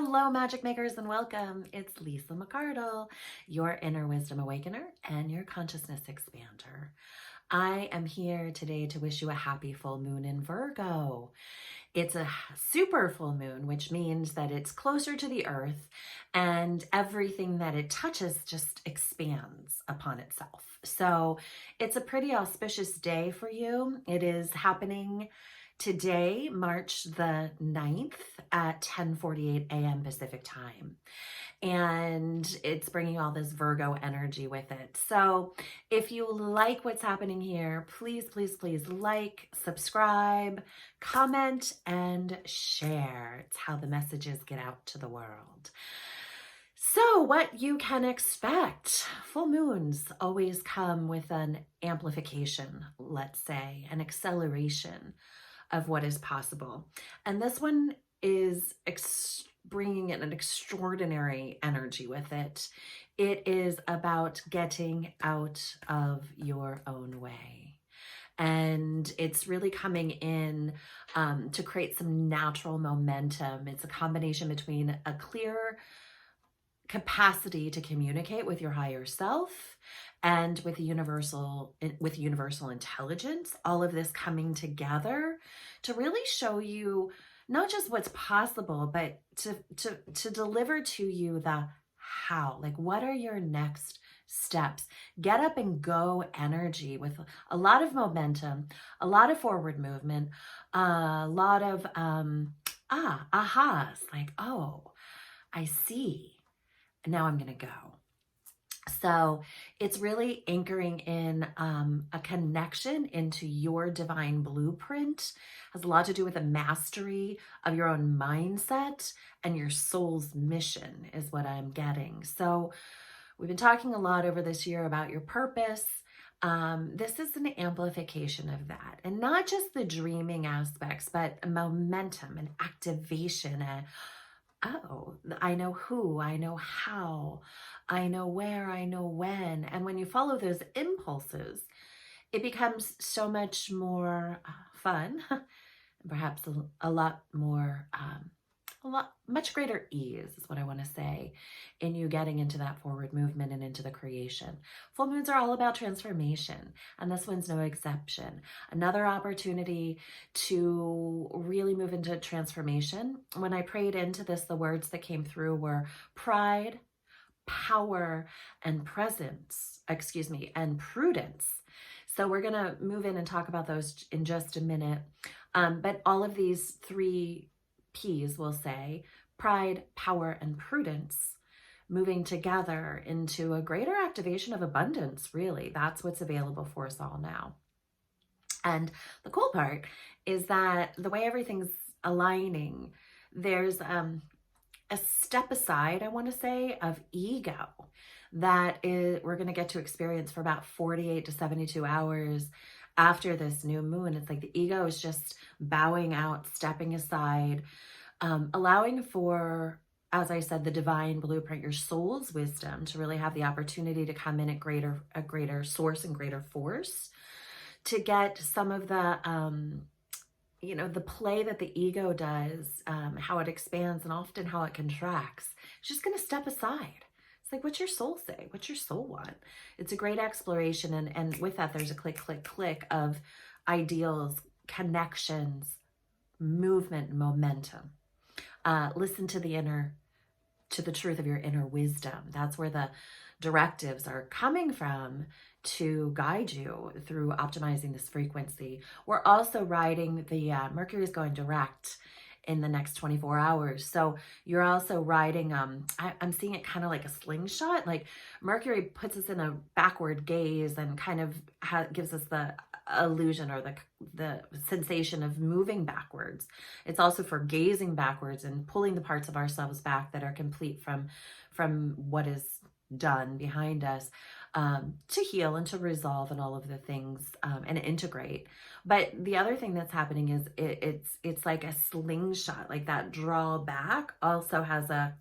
Hello, magic makers, and welcome. It's Lisa McCardle, your inner wisdom awakener and your consciousness expander. I am here today to wish you a happy full moon in Virgo. It's a super full moon, which means that it's closer to the earth and everything that it touches just expands upon itself. So it's a pretty auspicious day for you. It is happening today, March the 9th at 10:48 a.m. Pacific time. And it's bringing all this Virgo energy with it. So if you like what's happening here, please, please, please like, subscribe, comment, and share. It's how the messages get out to the world. So what you can expect. Full moons always come with an amplification, let's say, an acceleration of what is possible. And this one is bringing in an extraordinary energy with it. It is about getting out of your own way. And it's really coming in to create some natural momentum. It's a combination between a clear capacity to communicate with your higher self and with universal intelligence, all of this coming together to really show you not just what's possible, but to deliver to you the how, like what are your next steps. Get up and go energy with a lot of momentum, a lot of forward movement, a lot of ahas, like, oh, I see. Now I'm going to go. So it's really anchoring in a connection into your divine blueprint. Has a lot to do with the mastery of your own mindset and your soul's mission is what I'm getting. So we've been talking a lot over this year about your purpose. This is an amplification of that, and not just the dreaming aspects, but a momentum and activation and oh, I know who, I know how, I know where, I know when. And when you follow those impulses, it becomes so much more fun, perhaps a lot more, much greater ease is what I want to say in you getting into that forward movement and into the creation. Full moons are all about transformation, and this one's no exception. Another opportunity to really move into transformation. When I prayed into this, the words that came through were pride, power, and and prudence. So we're going to move in and talk about those in just a minute. But all of these three P's, we'll say, pride, power, and prudence, moving together into a greater activation of abundance, really. That's what's available for us all now. And the cool part is that the way everything's aligning, there's a step aside, I want to say, of ego that we're going to get to experience for about 48 to 72 hours after this new moon. It's like the ego is just bowing out, stepping aside, allowing for, as I said, the divine blueprint, your soul's wisdom to really have the opportunity to come in at a greater source and greater force to get some of the, the play that the ego does, how it expands and often how it contracts. It's just going to step aside. It's like, what's your soul say? What's your soul want? It's a great exploration. And with that, there's a click, click, click of ideals, connections, movement, momentum. Listen to the truth of your inner wisdom. That's where the directives are coming from to guide you through optimizing this frequency. We're also riding the Mercury is going direct in the next 24 hours. So you're also riding, I'm seeing it kind of like a slingshot, like Mercury puts us in a backward gaze and kind of gives us the illusion or the sensation of moving backwards. It's also for gazing backwards and pulling the parts of ourselves back that are complete from what is done behind us, to heal and to resolve and all of the things, and integrate. But the other thing that's happening is it's like a slingshot, like that drawback also has a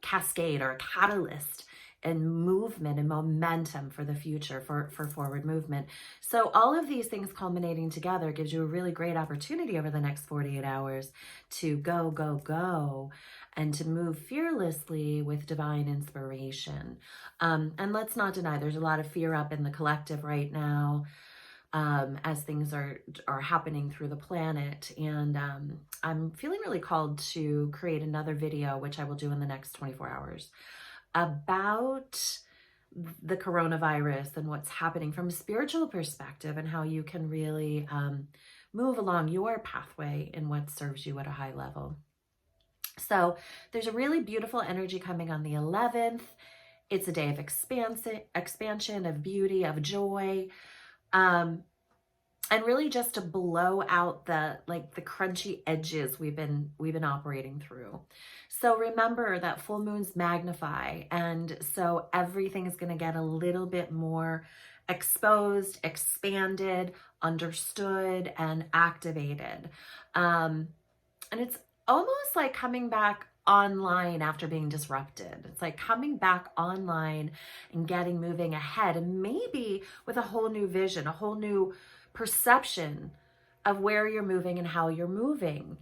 cascade or a catalyst and movement and momentum for the future, for forward movement. So all of these things culminating together gives you a really great opportunity over the next 48 hours to go, go, go, and to move fearlessly with divine inspiration. And let's not deny, there's a lot of fear up in the collective right now, as things are happening through the planet. And I'm feeling really called to create another video, which I will do in the next 24 hours, about the coronavirus and what's happening from a spiritual perspective, and how you can really move along your pathway in what serves you at a high level. So there's a really beautiful energy coming on the 11th. It's a day of expansion, of beauty, of joy. And really just to blow out the crunchy edges we've been operating through. So remember that full moons magnify, and so everything is going to get a little bit more exposed, expanded, understood, and activated. And it's almost like coming back online after being disrupted. It's like coming back online and getting moving ahead, and maybe with a whole new vision, a whole new perception of where you're moving and how you're moving.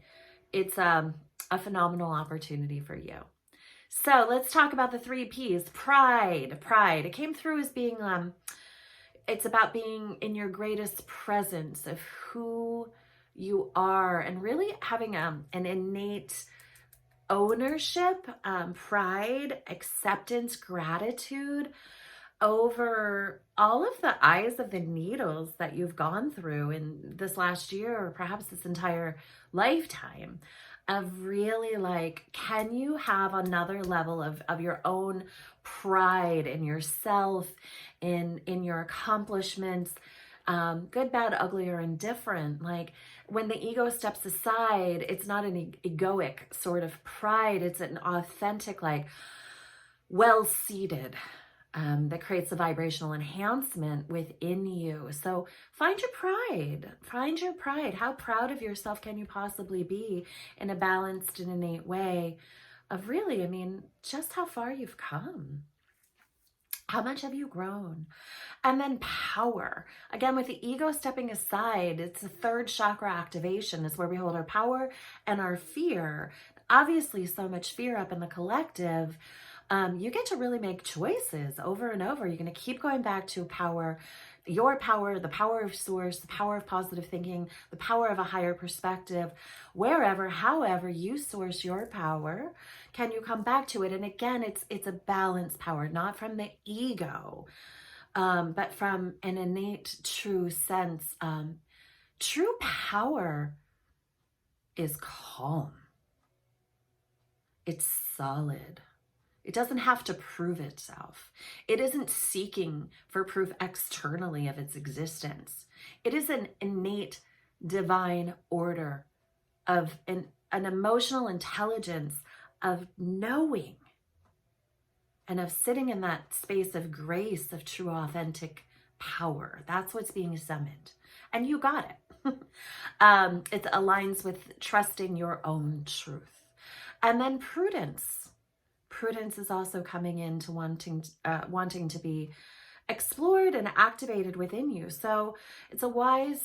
It's a phenomenal opportunity for you. So let's talk about the 3 P's. Pride. It came through as being, it's about being in your greatest presence of who you are, and really having an innate ownership, pride, acceptance, gratitude over all of the eyes of the needles that you've gone through in this last year, or perhaps this entire lifetime, of really can you have another level of your own pride in yourself, in your accomplishments, good, bad, ugly, or indifferent. When the ego steps aside, it's not an egoic sort of pride. It's an authentic, well-seated, that creates a vibrational enhancement within you. So find your pride. Find your pride. How proud of yourself can you possibly be in a balanced and innate way of really, just how far you've come. How much have you grown? And then power. Again, with the ego stepping aside, it's the 3rd chakra activation. It's where we hold our power and our fear. Obviously, so much fear up in the collective. You get to really make choices over and over. You're going to keep going back to power, your power, the power of source, the power of positive thinking, the power of a higher perspective. Wherever, however you source your power, can you come back to it? And again, it's a balanced power, not from the ego, but from an innate, true sense. True power is calm. It's solid. It doesn't have to prove itself. It isn't seeking for proof externally of its existence. It is an innate divine order of an emotional intelligence of knowing and of sitting in that space of grace, of true authentic power. That's what's being summoned. And you got it. It aligns with trusting your own truth. And then prudence. Prudence is also coming into wanting to be explored and activated within you. So it's a wise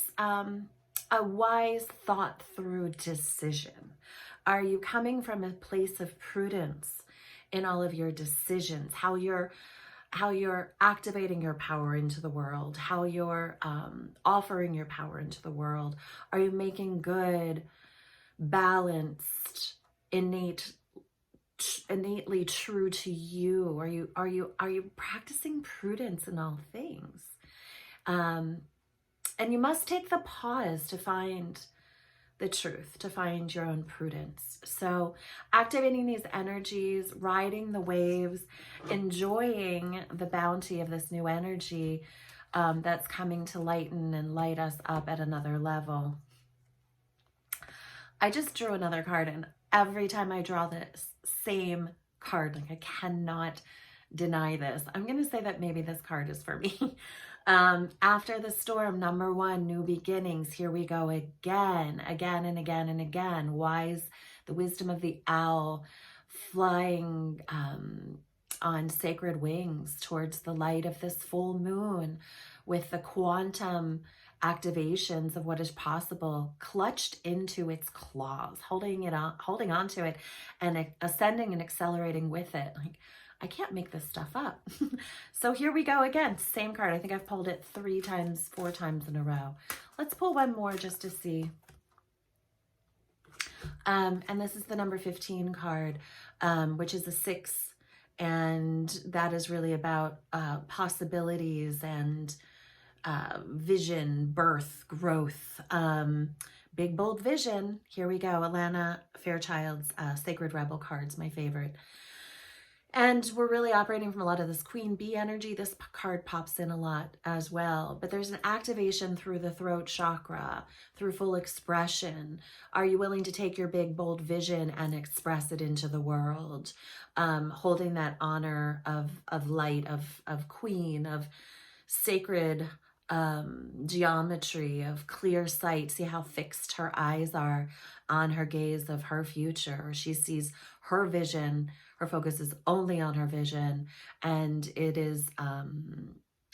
thought through decision. Are you coming from a place of prudence in all of your decisions? How you're activating your power into the world, how you're offering your power into the world. Are you making good, balanced, innately true to you? Are you practicing prudence in all things? And you must take the pause to find the truth, to find your own prudence. So activating these energies, riding the waves, enjoying the bounty of this new energy that's coming to lighten and light us up at another level. I just drew another card, and every time I draw this same card, I cannot deny this. I'm going to say that maybe this card is for me. After the storm, number 1, new beginnings. Here we go again and again and again. Wise, the wisdom of the owl, flying on sacred wings towards the light of this full moon, with the quantum activations of what is possible clutched into its claws, holding on to it, and ascending and accelerating with it. Like, I can't make this stuff up. So here we go again. Same card. I think I've pulled it 3 times, 4 times in a row. Let's pull one more just to see. And this is the number 15 card, which is a 6. And that is really about possibilities and vision, birth, growth, big, bold vision. Here we go. Alana Fairchild's Sacred Rebel cards, my favorite. And we're really operating from a lot of this Queen Bee energy. This card pops in a lot as well. But there's an activation through the throat chakra, through full expression. Are you willing to take your big, bold vision and express it into the world? Holding that honor of light, of queen, of sacred geometry, of clear sight. See how fixed her eyes are on her gaze of her future. She sees her vision. Her focus is only on her vision, and it is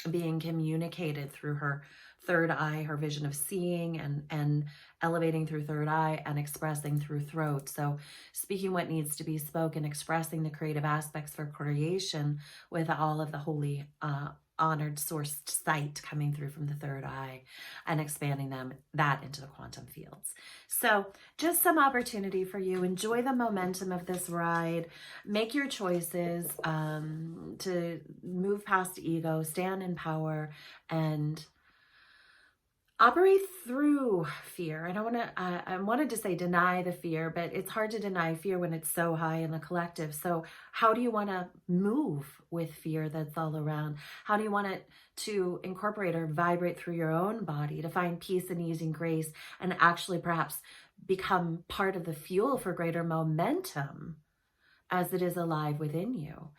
being communicated through her third eye, her vision of seeing and elevating through third eye and expressing through throat. So speaking what needs to be spoken, expressing the creative aspects for creation with all of the holy honored sourced sight coming through from the third eye and expanding that into the quantum fields. So just some opportunity for you. Enjoy the momentum of this ride. Make your choices to move past ego, stand in power, and operate through fear. I wanted to say deny the fear, but it's hard to deny fear when it's so high in the collective. So how do you want to move with fear that's all around? How do you want it to incorporate or vibrate through your own body to find peace and ease and grace, and actually perhaps become part of the fuel for greater momentum as it is alive within you?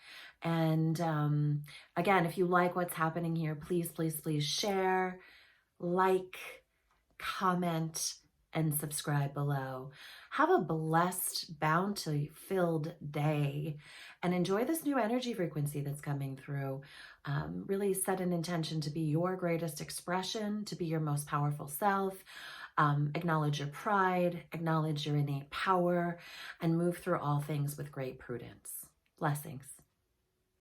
And again, if you like what's happening here, please, please, please share, like, comment, and subscribe below. Have a blessed, bounty-filled day, and enjoy this new energy frequency that's coming through. Really set an intention to be your greatest expression, to be your most powerful self. Acknowledge your pride, acknowledge your innate power, and move through all things with great prudence. Blessings.